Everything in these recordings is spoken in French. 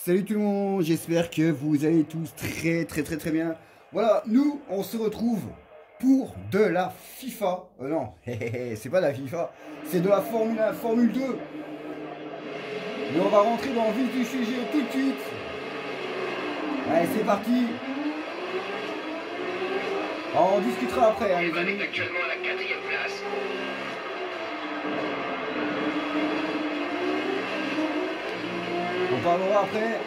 Salut tout le monde, j'espère que vous allez tous très bien. Voilà, nous on se retrouve pour de la FIFA. Non, c'est pas de la FIFA, c'est de la Formule 1, Formule 2. Mais on va rentrer dans le vif du sujet tout de suite. Allez, c'est parti. Alors, on discutera après, hein, les Evan amis. est actuellement à la 4e place. On parlera après.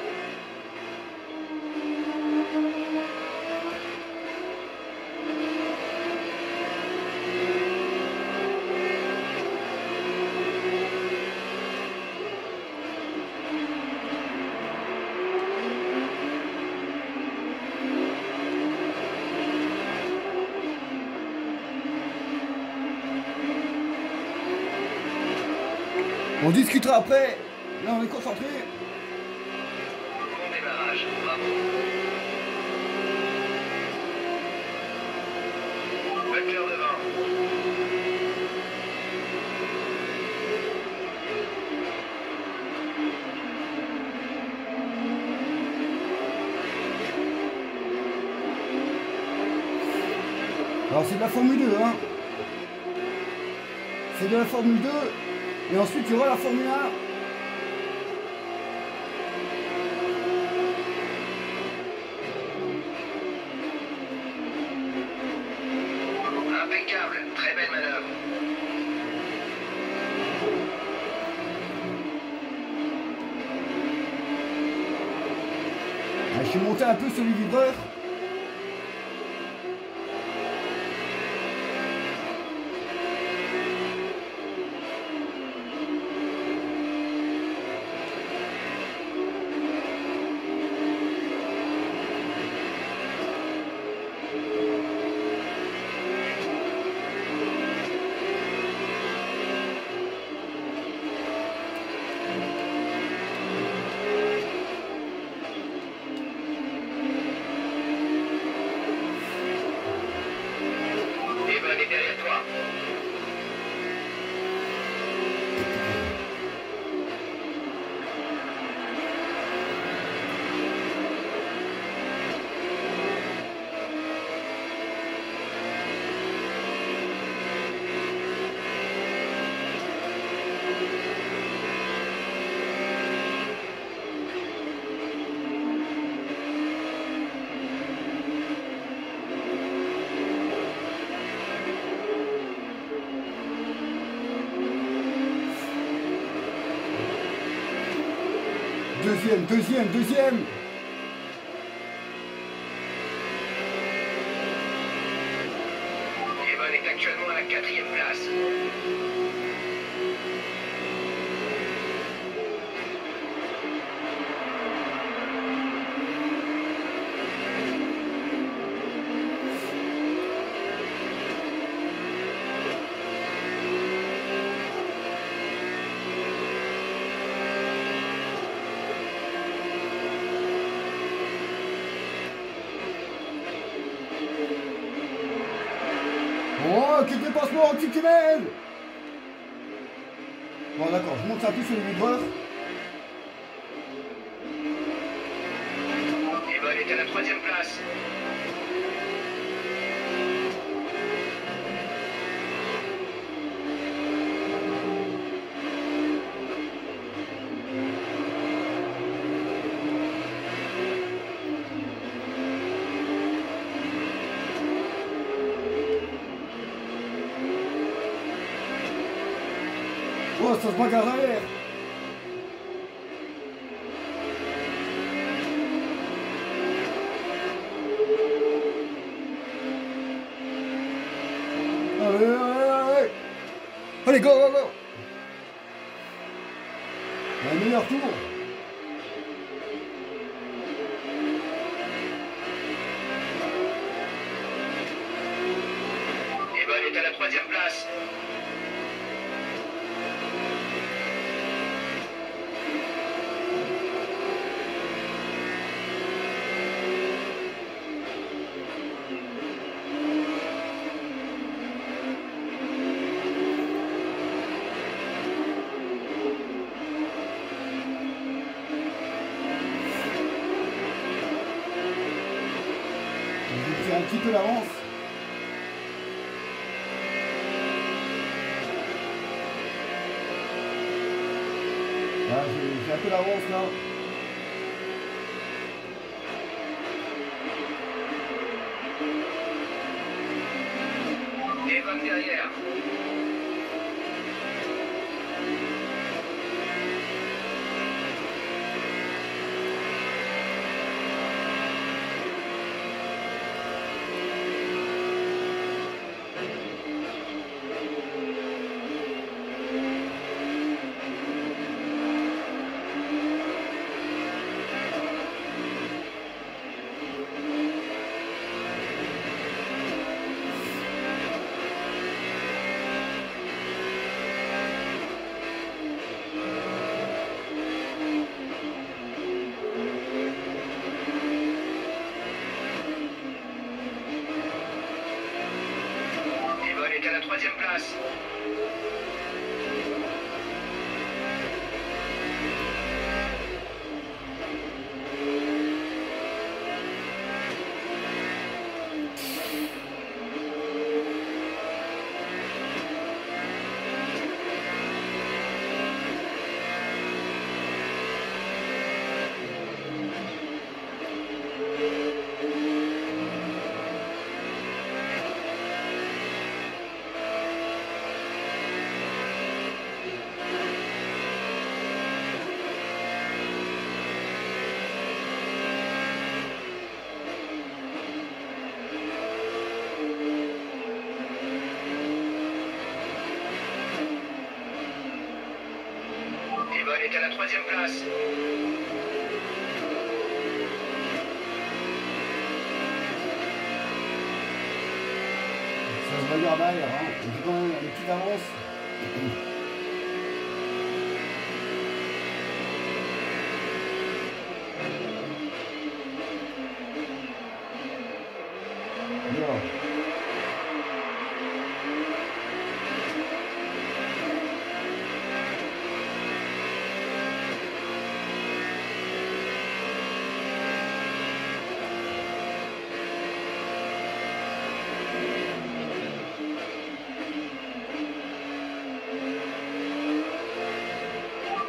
On discutera après. Là, on est concentré. Bon démarrage, bravo. Butler devant. Alors, c'est de la Formule 2, hein. C'est de la Formule 2. Et ensuite, il y aura la Formule 1. Impeccable, très belle manœuvre. Je suis monté un peu sur le vibreur. Evan est derrière toi. Deuxième. Evan est actuellement à la 4e place. Oh, quel dépassement anti-tunnel. Bon, d'accord, je monte un peu sur le vibreur. Evan est à la 3e place. Oh, ça se bagarre derrière. Allez. Allez, go. Un meilleur tour. Evan est à la 3e place. petit peu d'avance. Là, j'ai un peu d'avance là. Devon derrière. Devon est à la troisième place. Devon est à la troisième place. Ça se bagarre derrière, hein. J'ai quand même une petite avance. Bien.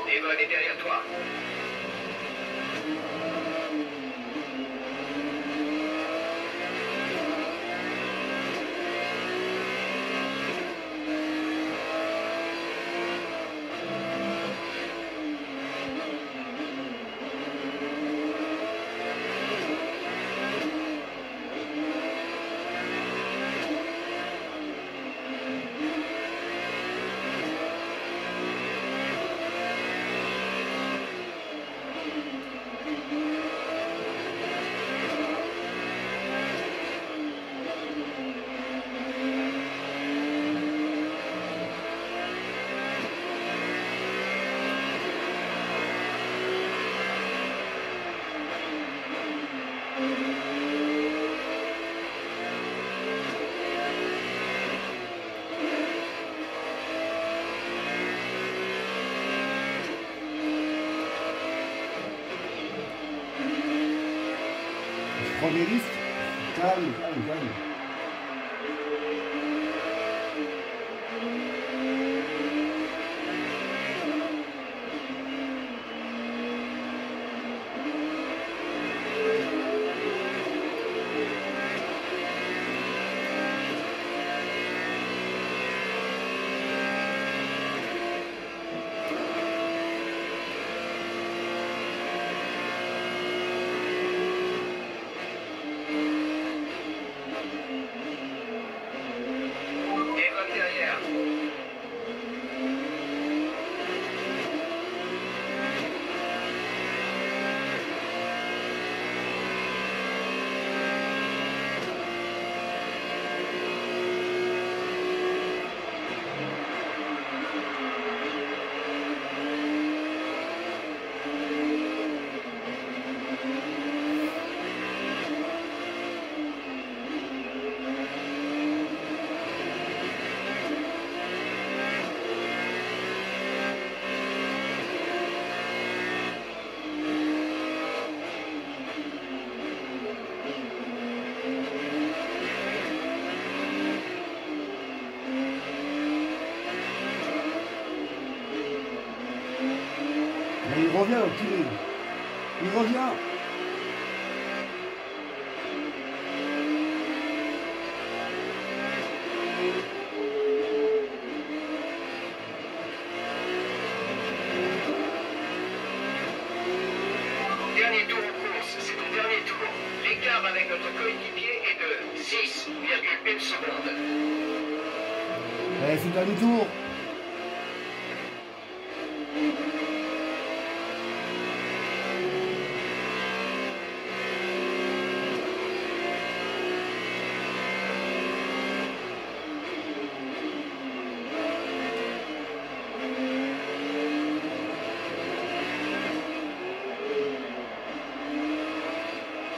Devon est derrière toi. Je prends des risques. Calme, calme, calme. l'enculé. Il revient. Dernier tour en course, c'est ton dernier tour. L'écart avec notre coéquipier est de 6,1 secondes. Allez, c'est le dernier tour.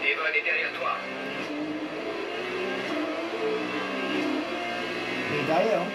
Evan est derrière toi. Il est derrière, hein.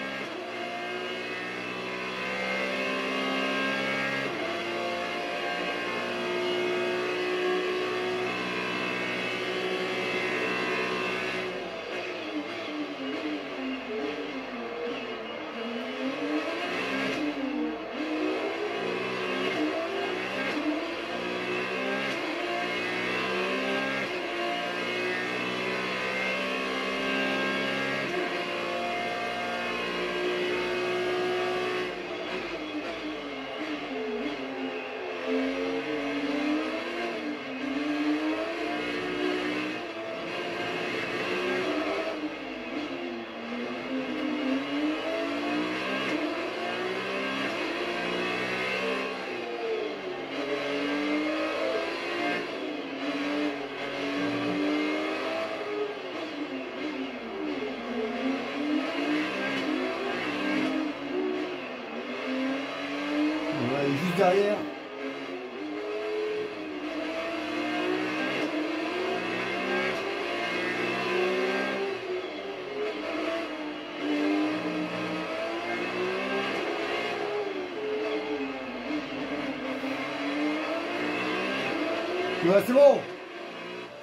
Voilà, il est juste derrière. Ouais, c'est bon.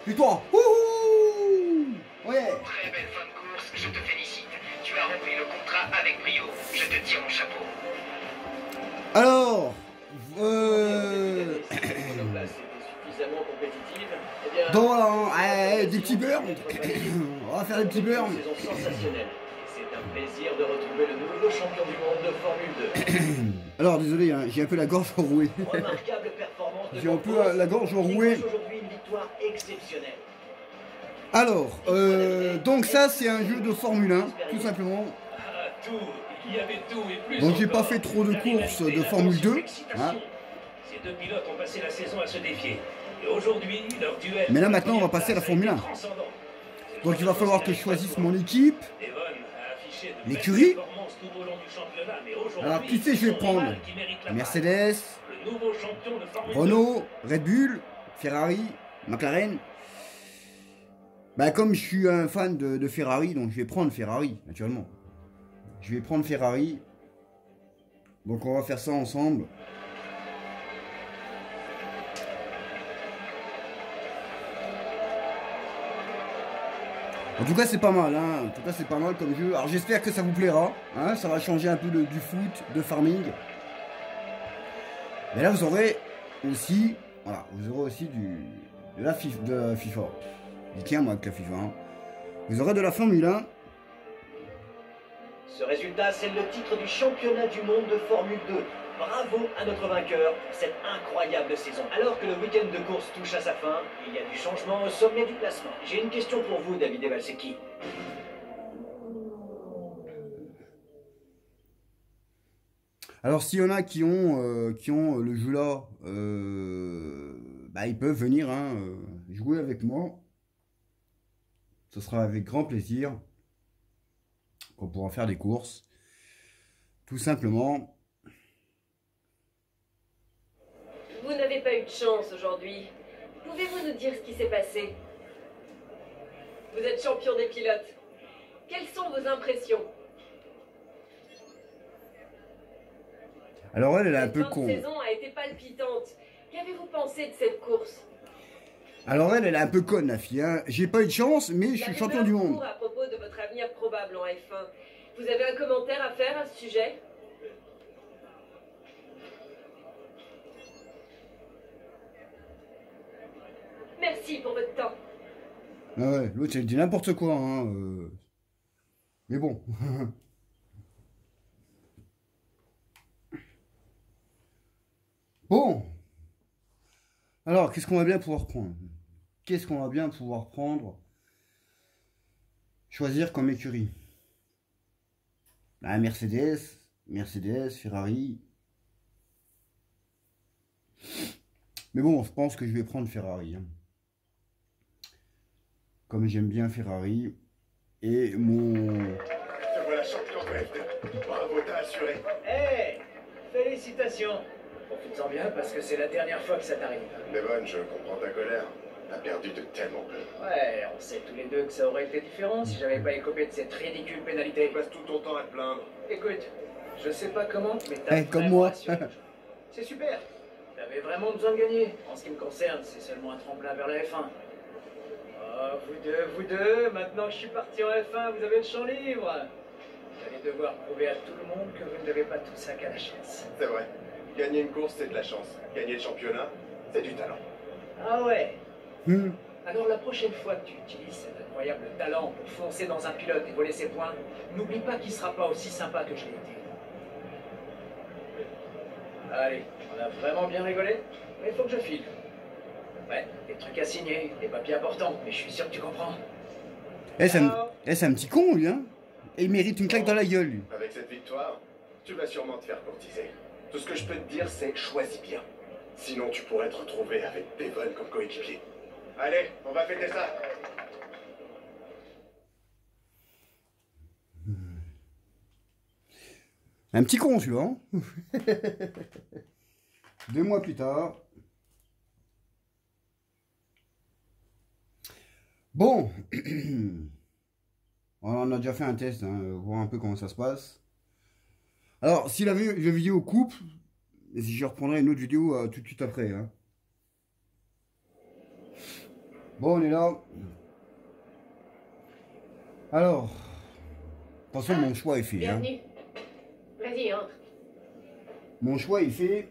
Et toi? Wouhou! Ouais. Très belle fin de course, je te félicite. Tu as rempli le contrat avec brio. Je te tire mon chapeau. Alors, Suffisamment compétitive. Eh bien, donc voilà, hein, des petits burns. On va faire des petits burns. saison sensationnelle. C'est un plaisir de retrouver le nouveau champion du monde de Formule 2. Alors, désolé, hein, j'ai un peu la gorge enrouée. Remarquable performance de J'ai un peu Campos, la gorge qui enrouée. décroche aujourd'hui une victoire exceptionnelle. Alors, donc ça, c'est un jeu de Formule 1, tout simplement. Ah, tout. Il y avait tout et plus. Donc j'ai pas encore. fait trop de La courses rivalité, de Formule 2. l'excitation. Hein. Ces deux pilotes ont passé la saison à se défier. Et aujourd'hui, leur duel. Mais là, maintenant, on va passer à la Formule 1. Transcendant. Donc il va falloir que je choisisse mon équipe. Devon a affiché de L'écurie. belles performances tout au long du championnat, mais aujourd'hui, Alors qui c'est que je vais son prendre? rival qui mérite la Mercedes, balle. Le nouveau champion de Formule 2. Renault, Red Bull, Ferrari, McLaren. Bah comme je suis un fan de Ferrari, donc je vais prendre Ferrari, naturellement. Je vais prendre Ferrari. Donc on va faire ça ensemble. En tout cas c'est pas mal, hein. En tout cas c'est pas mal comme jeu. Alors j'espère que ça vous plaira, hein. Ça va changer un peu du foot, de farming. Mais là vous aurez aussi, voilà, vous aurez aussi de la FIFA. Je tiens moi avec la FIFA. Hein. Vous aurez de la Formule 1. Ce résultat, c'est le titre du championnat du monde de Formule 2. Bravo à notre vainqueur pour cette incroyable saison. Alors que le week-end de course touche à sa fin, il y a du changement au sommet du classement. J'ai une question pour vous, David Evalsecki. Alors s'il y en a qui ont le jeu là, bah, ils peuvent venir hein, jouer avec moi. Ce sera avec grand plaisir qu'on pourra faire des courses. Tout simplement. Vous n'avez pas eu de chance aujourd'hui. Pouvez-vous nous dire ce qui s'est passé? Vous êtes champion des pilotes. Quelles sont vos impressions? Alors elle est un Cette peu fin de con. saison a été palpitante. Qu'avez-vous pensé de cette course? Alors elle est un peu conne la fille. Hein. J'ai pas eu de chance, mais je suis La champion rumeur du monde. court à propos de votre avenir probable en F1. Vous avez un commentaire à faire à ce sujet? Merci pour votre temps. Ah ouais, l'autre il dit n'importe quoi, hein. Mais bon. Bon. Alors, qu'est-ce qu'on va bien pouvoir prendre? Qu'est-ce qu'on va bien pouvoir prendre? Choisir comme écurie. Ah, Mercedes, Ferrari. Mais bon, je pense que je vais prendre Ferrari, hein. Comme j'aime bien Ferrari. Et mon... Te voilà champion de F2. Bravo, t'as assuré. Hé, félicitations. Profite-en bien parce que c'est la dernière fois que ça t'arrive. Devon, je comprends ta colère. T'as perdu de tellement peu. Ouais, on sait tous les deux que ça aurait été différent si j'avais pas écopé de cette ridicule pénalité. Tu passes tout ton temps à te plaindre. Écoute, je sais pas comment, mais t'as comme vraiment moi. assuré. C'est super. T'avais vraiment besoin de gagner. En ce qui me concerne, c'est seulement un tremplin vers la F1. Oh, vous deux, maintenant que je suis parti en F1, vous avez le champ libre. Vous allez devoir prouver à tout le monde que vous ne devez pas tout ça qu'à la chance. C'est vrai. Gagner une course, c'est de la chance. Gagner le championnat, c'est du talent. Ah ouais. Hmm. Alors la prochaine fois que tu utilises cet incroyable talent pour foncer dans un pilote et voler ses points, n'oublie pas qu'il sera pas aussi sympa que je l'ai été. Allez, on a vraiment bien rigolé, mais il faut que je file. Ouais, des trucs à signer, des papiers importants, mais je suis sûr que tu comprends. C'est un petit con, lui, hein. Et il mérite une claque dans la gueule, lui. Avec cette victoire, tu vas sûrement te faire courtiser. Tout ce que je peux te dire, c'est choisis bien. Sinon, tu pourrais te retrouver avec Devon comme coéquipier. Allez, on va fêter ça. Un petit con, celui-là, hein. 2 mois plus tard. Bon. On a déjà fait un test, hein, voir un peu comment ça se passe. Alors, si la vidéo coupe, je reprendrai une autre vidéo tout de suite après, hein. Bon, on est là. Alors, attention, mon choix est fait, hein. Bienvenue. Vas-y, entre. Mon choix est fait.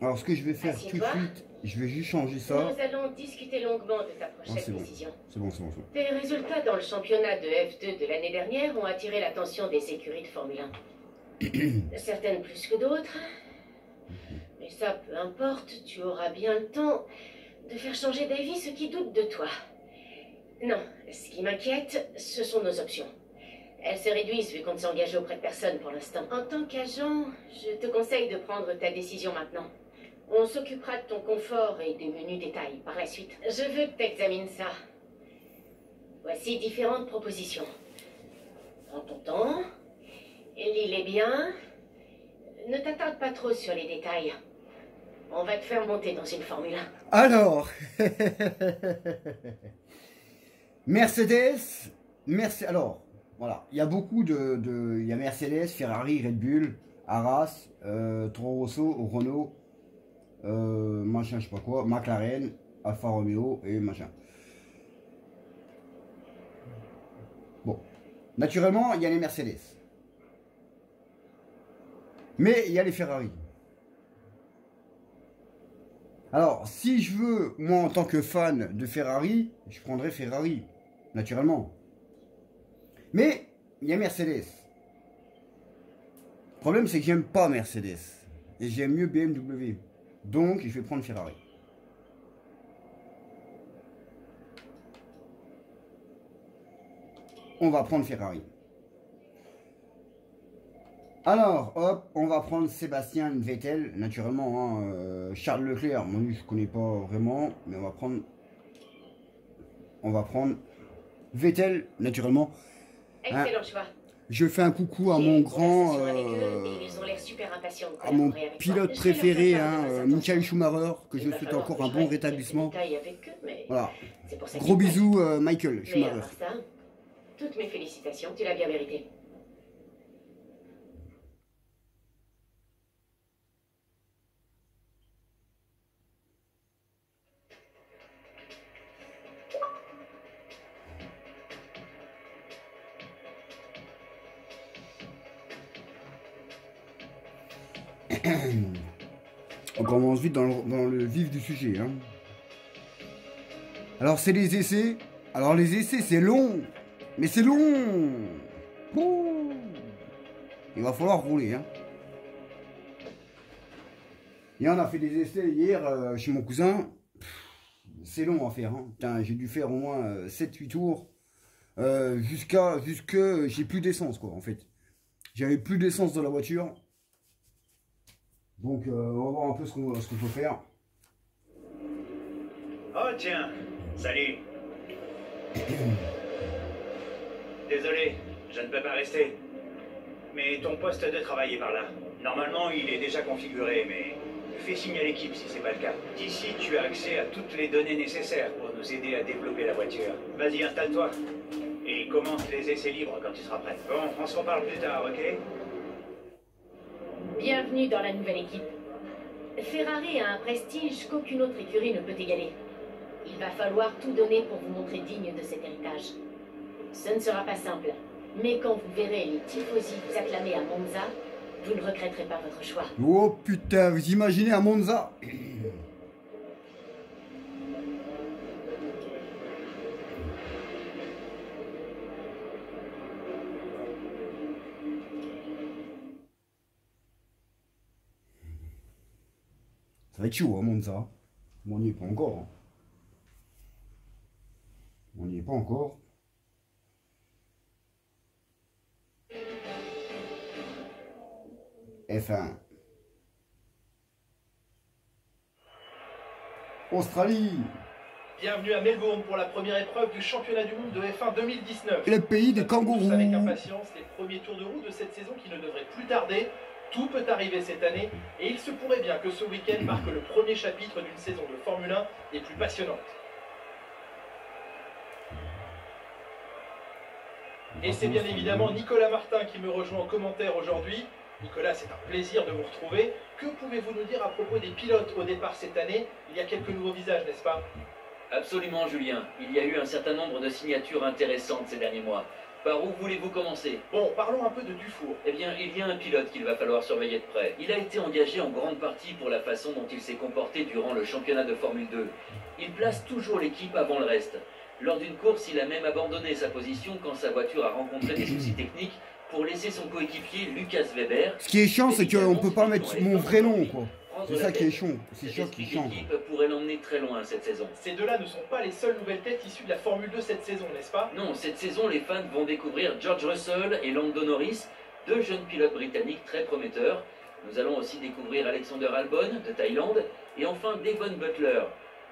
Alors, ce que je vais faire tout de Assieds-toi. suite, je vais juste changer ça. Nous allons discuter longuement de ta prochaine c'est bon. décision. C'est bon, c'est bon, c'est bon. Tes résultats dans le championnat de F2 de l'année dernière ont attiré l'attention des écuries de Formule 1. Certaines plus que d'autres. Mais ça, peu importe, tu auras bien le temps de faire changer d'avis ceux qui doutent de toi. Non, ce qui m'inquiète, ce sont nos options. Elles se réduisent vu qu'on ne s'est engagé auprès de personne pour l'instant. En tant qu'agent, je te conseille de prendre ta décision maintenant. On s'occupera de ton confort et des menus détails par la suite. Je veux que tu examines ça. Voici différentes propositions. Prends ton temps, lis-les bien. Ne t'attarde pas trop sur les détails. On va te faire monter dans une Formule 1. Alors, alors, voilà, il y a beaucoup il y a Mercedes, Ferrari, Red Bull, Haas, Toro Rosso, Renault, machin, je sais pas quoi, McLaren, Alfa Romeo et machin. Bon, naturellement, il y a les Mercedes. Mais il y a les Ferrari. Alors, si je veux, moi en tant que fan de Ferrari, je prendrais Ferrari, naturellement. Mais, il y a Mercedes. Le problème, c'est que j'aime pas Mercedes. Et j'aime mieux BMW. Donc, je vais prendre Ferrari. On va prendre Ferrari. Alors, hop, on va prendre Sébastien Vettel, naturellement, hein, Charles Leclerc, moi je connais pas vraiment, mais on va prendre Vettel, naturellement. Excellent choix. Je fais un coucou à J'ai mon une grand, conversation avec eux, et ils ont l'air super impatients de à mon collaborer avec toi. pilote Je vais leur préféré, faire part de hein, nos Michael intentions. Schumacher, que Il je va souhaite falloir encore que un je bon règle rétablissement. quelques détails avec eux, mais Voilà, c'est pour ça gros qu'ils bisous Michael Mais à Schumacher. part ça, toutes mes félicitations, tu l'as bien mérité. On commence vite dans le vif du sujet, hein. Alors c'est les essais. Alors les essais c'est long. Mais c'est long. Ouh. Il va falloir rouler. Hein. Et on a fait des essais hier chez mon cousin. C'est long à faire. Hein. J'ai dû faire au moins 7-8 tours. Jusque j'ai plus d'essence quoi en fait. J'avais plus d'essence dans la voiture. Donc on va voir un peu ce qu'il faut faire. Oh tiens, salut. Désolé, je ne peux pas rester. Mais ton poste de travail est par là. Normalement, il est déjà configuré, mais fais signe à l'équipe si c'est pas le cas. D'ici, tu as accès à toutes les données nécessaires pour nous aider à développer la voiture. Vas-y, installe-toi. Et commence les essais libres quand tu seras prêt. Bon, on se reparle plus tard, ok? Bienvenue dans la nouvelle équipe. Ferrari a un prestige qu'aucune autre écurie ne peut égaler. Il va falloir tout donner pour vous montrer digne de cet héritage. Ce ne sera pas simple, mais quand vous verrez les tifosi vous acclamer à Monza, vous ne regretterez pas votre choix. Oh putain, vous imaginez à Monza? Ça va être chaud, hein, Monza. On n'y est pas encore. Hein. On n'y est pas encore. F1. Australie. Bienvenue à Melbourne pour la première épreuve du championnat du monde de F1 2019. Le pays des kangourous. Avec impatience les premiers tours de roue de cette saison qui ne devraient plus tarder. Tout peut arriver cette année et il se pourrait bien que ce week-end marque le premier chapitre d'une saison de Formule 1 des plus passionnantes. Et c'est bien évidemment Nicolas Martin qui me rejoint en commentaire aujourd'hui. Nicolas, c'est un plaisir de vous retrouver. Que pouvez-vous nous dire à propos des pilotes au départ cette année? Il y a quelques nouveaux visages, n'est-ce pas? Absolument, Julien. Il y a eu un certain nombre de signatures intéressantes ces derniers mois. Par où voulez-vous commencer? Bon, parlons un peu de Dufour. Eh bien, il y a un pilote qu'il va falloir surveiller de près. Il a été engagé en grande partie pour la façon dont il s'est comporté durant le championnat de Formule 2. Il place toujours l'équipe avant le reste. Lors d'une course, il a même abandonné sa position quand sa voiture a rencontré des soucis techniques pour laisser son coéquipier Lucas Weber. Ce qui est chiant, c'est qu'on ne peut pas mettre mon vrai nom, quoi. C'est ça qui est chiant. C'est Cet ça qui est chiant. l'équipe pourrait l'emmener très loin cette saison. Ces deux-là ne sont pas les seules nouvelles têtes issues de la Formule 2 cette saison, n'est-ce pas? Non, cette saison, les fans vont découvrir George Russell et Lando Norris, deux jeunes pilotes britanniques très prometteurs. Nous allons aussi découvrir Alexander Albon de Thaïlande et enfin Devon Butler.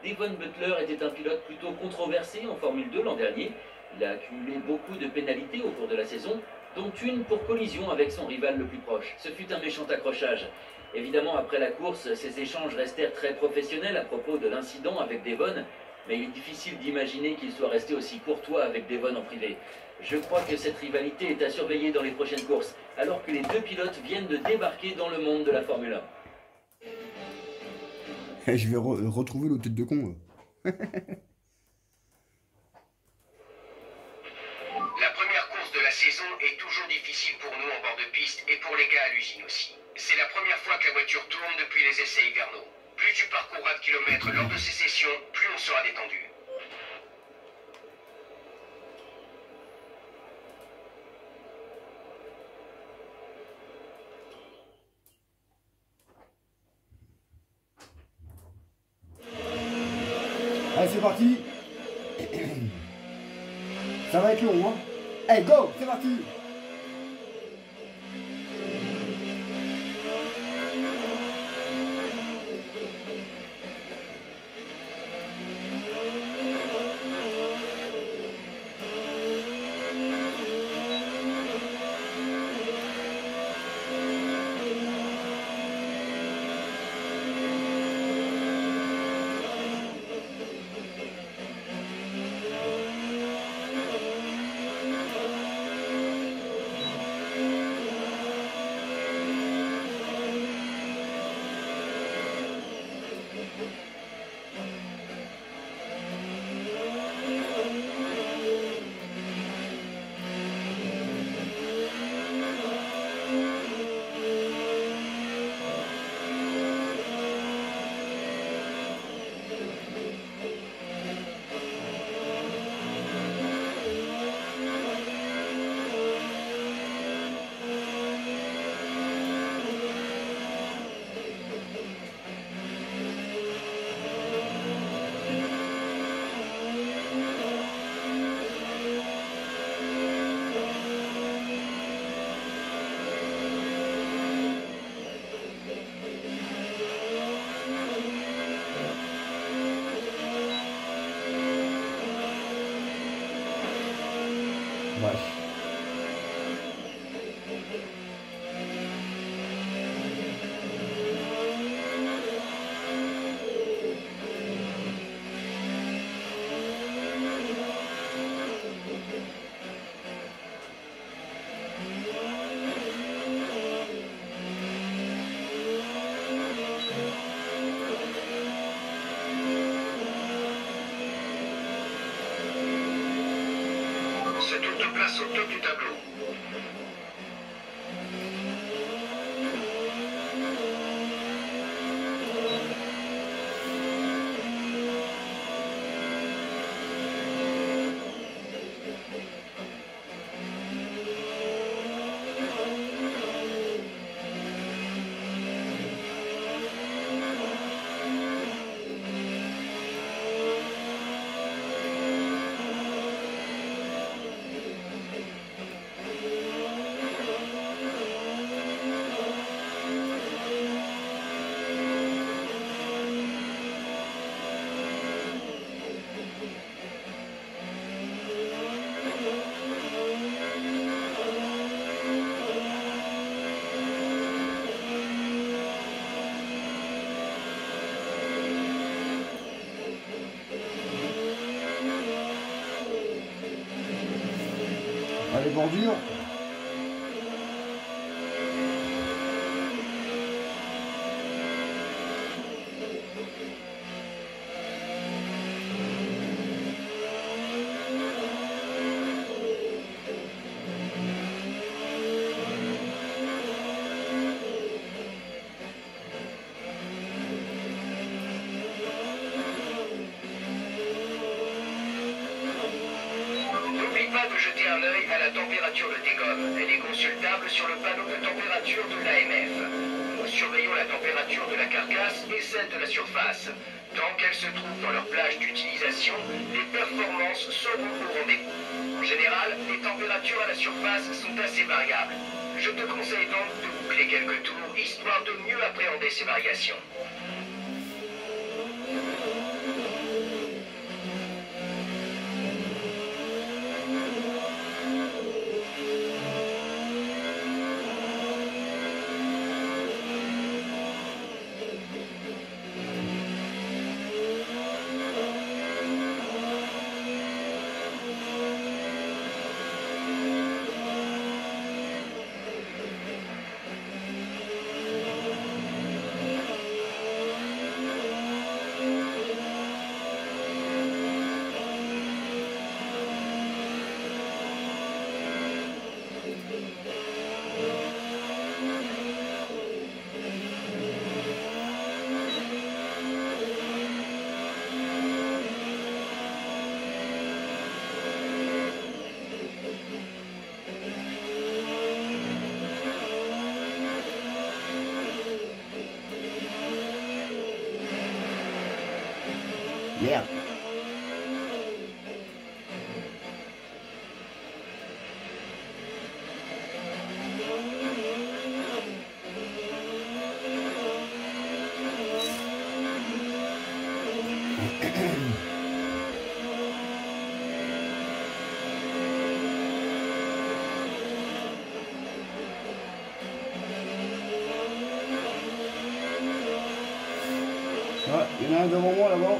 Devon Butler était un pilote plutôt controversé en Formule 2 l'an dernier. Il a accumulé beaucoup de pénalités au cours de la saison, dont une pour collision avec son rival le plus proche. Ce fut un méchant accrochage. Évidemment, après la course, ces échanges restèrent très professionnels à propos de l'incident avec Devon, mais il est difficile d'imaginer qu'il soit resté aussi courtois avec Devon en privé. Je crois que cette rivalité est à surveiller dans les prochaines courses, alors que les deux pilotes viennent de débarquer dans le monde de la Formule 1. Je vais retrouver le tête de con. La première course de la saison est toujours difficile pour nous en bord de piste et pour les gars à l'usine aussi. C'est la première fois que la voiture tourne depuis les essais hivernaux. Plus tu parcourras de kilomètres lors de ces sessions, plus on sera détendu. Allez, c'est parti. Ça va être long, hein. Allez, go, c'est parti. vache. Ce tour te place au top du tableau. Les bordures. N'oublie pas de jeter un œil à la température de tes gommes. Elle est consultable sur le panneau de température de l'AMF. Nous surveillons la température de la carcasse et celle de la surface. Tant qu'elles se trouvent dans leur plage d'utilisation, les performances seront au rendez-vous. En général, les températures à la surface sont assez variables. Je te conseille donc de boucler quelques tours, histoire de mieux appréhender ces variations. Merde. Ah, il y en a un devant moi là-bas.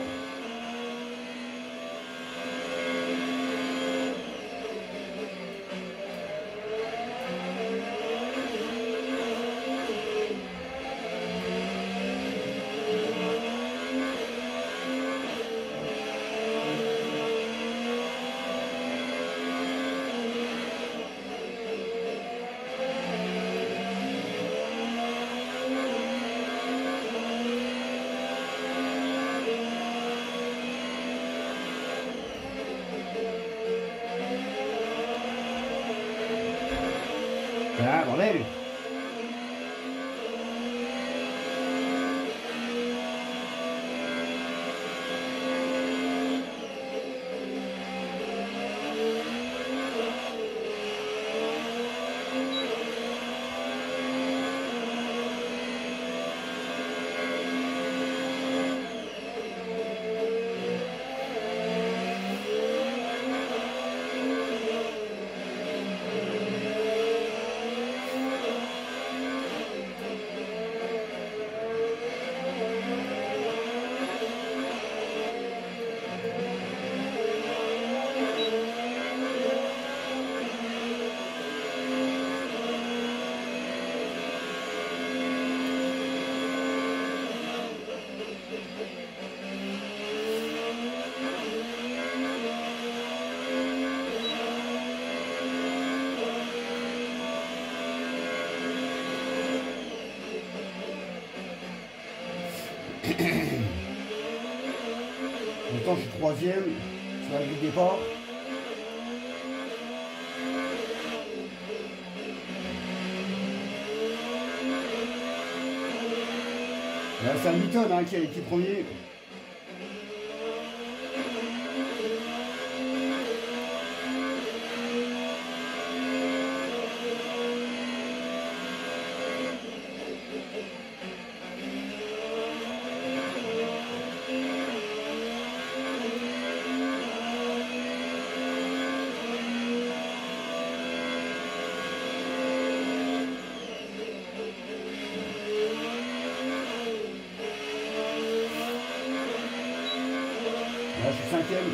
Ah, bordel. Pourtant, je suis troisième sur la grille de départ. Là, c'est Hamilton hein, qui est premier. Là, je suis cinquième.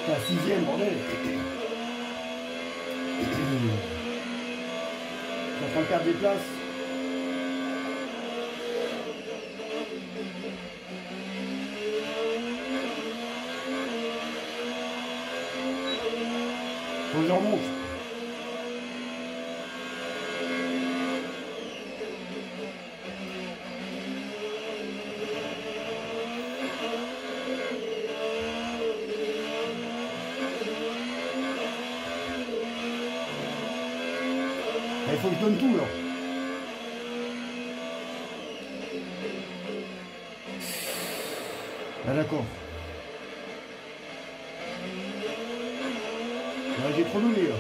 T'es à sixième, bordel. Je suis en train de perdre des places. Faut que je remonte. Il faut que je donne tout là. Ah d'accord. Là, j'ai trop donné là.